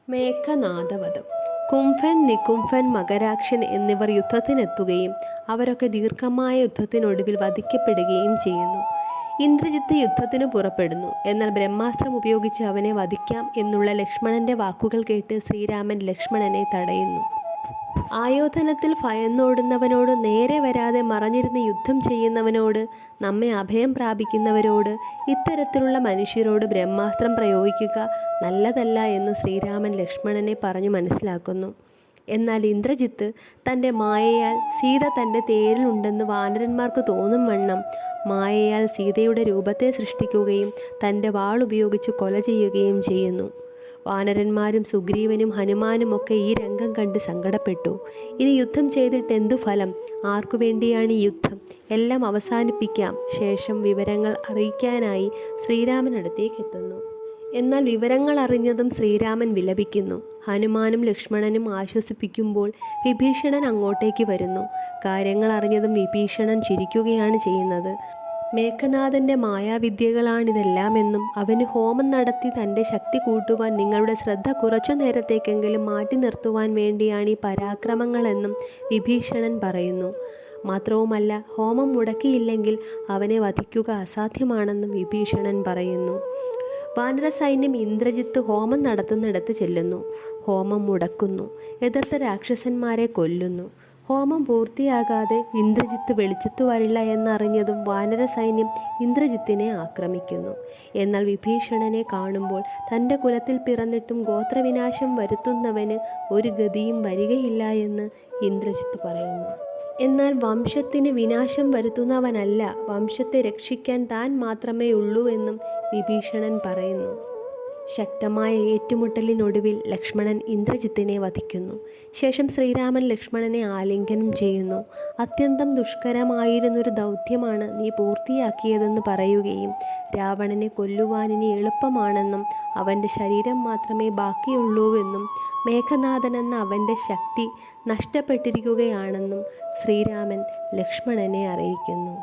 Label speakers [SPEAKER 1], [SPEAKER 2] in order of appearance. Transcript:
[SPEAKER 1] മേഘനാദവധം. കുംഭൻ, നികുംഭൻ, മകരാക്ഷൻ എന്നിവർ യുദ്ധത്തിനെത്തുകയും അവരൊക്കെ ദീർഘമായ യുദ്ധത്തിനൊടുവിൽ വധിക്കപ്പെടുകയും ചെയ്യുന്നു. ഇന്ദ്രജിത്ത് യുദ്ധത്തിന് പുറപ്പെടുന്നു. എന്നാൽ ബ്രഹ്മാസ്ത്രം ഉപയോഗിച്ച് അവനെ വധിക്കാം എന്നുള്ള ലക്ഷ്മണന്റെ വാക്കുകൾ കേട്ട് ശ്രീരാമൻ ലക്ഷ്മണനെ തടയുന്നു. ആയോധനത്തിൽ ഭയന്നോടുന്നവനോട്, നേരെ വരാതെ മറഞ്ഞിരുന്ന് യുദ്ധം ചെയ്യുന്നവനോട്, നമ്മെ അഭയം പ്രാപിക്കുന്നവരോട്, ഇത്തരത്തിലുള്ള മനുഷ്യരോട് ബ്രഹ്മാസ്ത്രം പ്രയോഗിക്കുക നല്ലതല്ല എന്ന് ശ്രീരാമൻ ലക്ഷ്മണനെ പറഞ്ഞു മനസ്സിലാക്കുന്നു. എന്നാൽ ഇന്ദ്രജിത്ത് തൻ്റെ മായയാൽ സീത തൻ്റെ തേരിലുണ്ടെന്ന് വാനരന്മാർക്ക് തോന്നും വണ്ണം മായയാൽ സീതയുടെ രൂപത്തെ സൃഷ്ടിക്കുകയും തൻ്റെ വാളുപയോഗിച്ച് കൊല ചെയ്യുകയും ചെയ്യുന്നു. വാനരന്മാരും സുഗ്രീവനും ഹനുമാനും ഒക്കെ ഈ രംഗം കണ്ട് സങ്കടപ്പെട്ടു. ഇനി യുദ്ധം ചെയ്തിട്ട് എന്തു ഫലം? ആർക്കു വേണ്ടിയാണ് ഈ യുദ്ധം? എല്ലാം അവസാനിപ്പിക്കാം. ശേഷം വിവരങ്ങൾ അറിയിക്കാനായി ശ്രീരാമനടുത്തേക്ക് എത്തുന്നു. എന്നാൽ വിവരങ്ങൾ അറിഞ്ഞതും ശ്രീരാമൻ വിലപിക്കുന്നു. ഹനുമാനും ലക്ഷ്മണനും ആശ്വസിപ്പിക്കുമ്പോൾ വിഭീഷണൻ അങ്ങോട്ടേക്ക് വരുന്നു. കാര്യങ്ങൾ അറിഞ്ഞതും വിഭീഷണൻ ചിരിക്കുകയാണ് ചെയ്യുന്നത്. മേഘനാഥൻ്റെ മായാവിദ്യകളാണിതെല്ലാമെന്നും അവന് ഹോമം നടത്തി തൻ്റെ ശക്തി കൂട്ടുവാൻ നിങ്ങളുടെ ശ്രദ്ധ കുറച്ചു നേരത്തേക്കെങ്കിലും മാറ്റി നിർത്തുവാൻ വേണ്ടിയാണ് ഈ പരാക്രമങ്ങളെന്നും വിഭീഷണൻ പറയുന്നു. മാത്രവുമല്ല, ഹോമം മുടക്കിയില്ലെങ്കിൽ അവനെ വധിക്കുക അസാധ്യമാണെന്നും വിഭീഷണൻ പറയുന്നു. വാനര സൈന്യം ഇന്ദ്രജിത്ത് ഹോമം നടത്തുന്നിടത്ത് ചെല്ലുന്നു. ഹോമം മുടക്കുന്നു. എതിർത്ത രാക്ഷസന്മാരെ കൊല്ലുന്നു. ഹോമം പൂർത്തിയാകാതെ ഇന്ദ്രജിത്ത് വെളിച്ചത്ത് വരില്ല എന്നറിഞ്ഞതും വാനര സൈന്യം ഇന്ദ്രജിത്തിനെ ആക്രമിക്കുന്നു. എന്നാൽ വിഭീഷണനെ കാണുമ്പോൾ തൻ്റെ കുലത്തിൽ പിറന്നിട്ടും ഗോത്രവിനാശം വരുത്തുന്നവന് ഒരു ഗതിയും വരികയില്ല എന്ന് ഇന്ദ്രജിത്ത് പറയുന്നു. എന്നാൽ വംശത്തിന് വിനാശം വരുത്തുന്നവനല്ല, വംശത്തെ രക്ഷിക്കാൻ താൻ മാത്രമേ ഉള്ളൂ എന്നും വിഭീഷണൻ പറയുന്നു. ശക്തമായ ഏറ്റുമുട്ടലിനൊടുവിൽ ലക്ഷ്മണൻ ഇന്ദ്രജിത്തിനെ വധിക്കുന്നു. ശേഷം ശ്രീരാമൻ ലക്ഷ്മണനെ ആലിംഗനം ചെയ്യുന്നു. അത്യന്തം ദുഷ്കരമായിരുന്നൊരു ദൗത്യമാണ് നീ പൂർത്തിയാക്കിയതെന്ന് പറയുകയും രാവണനെ കൊല്ലുവാനിനി എളുപ്പമാണെന്നും അവൻ്റെ ശരീരം മാത്രമേ ബാക്കിയുള്ളൂവെന്നും മേഘനാഥനെന്ന അവൻ്റെ ശക്തി നഷ്ടപ്പെട്ടിരിക്കുകയാണെന്നും ശ്രീരാമൻ ലക്ഷ്മണനെ അറിയിക്കുന്നു.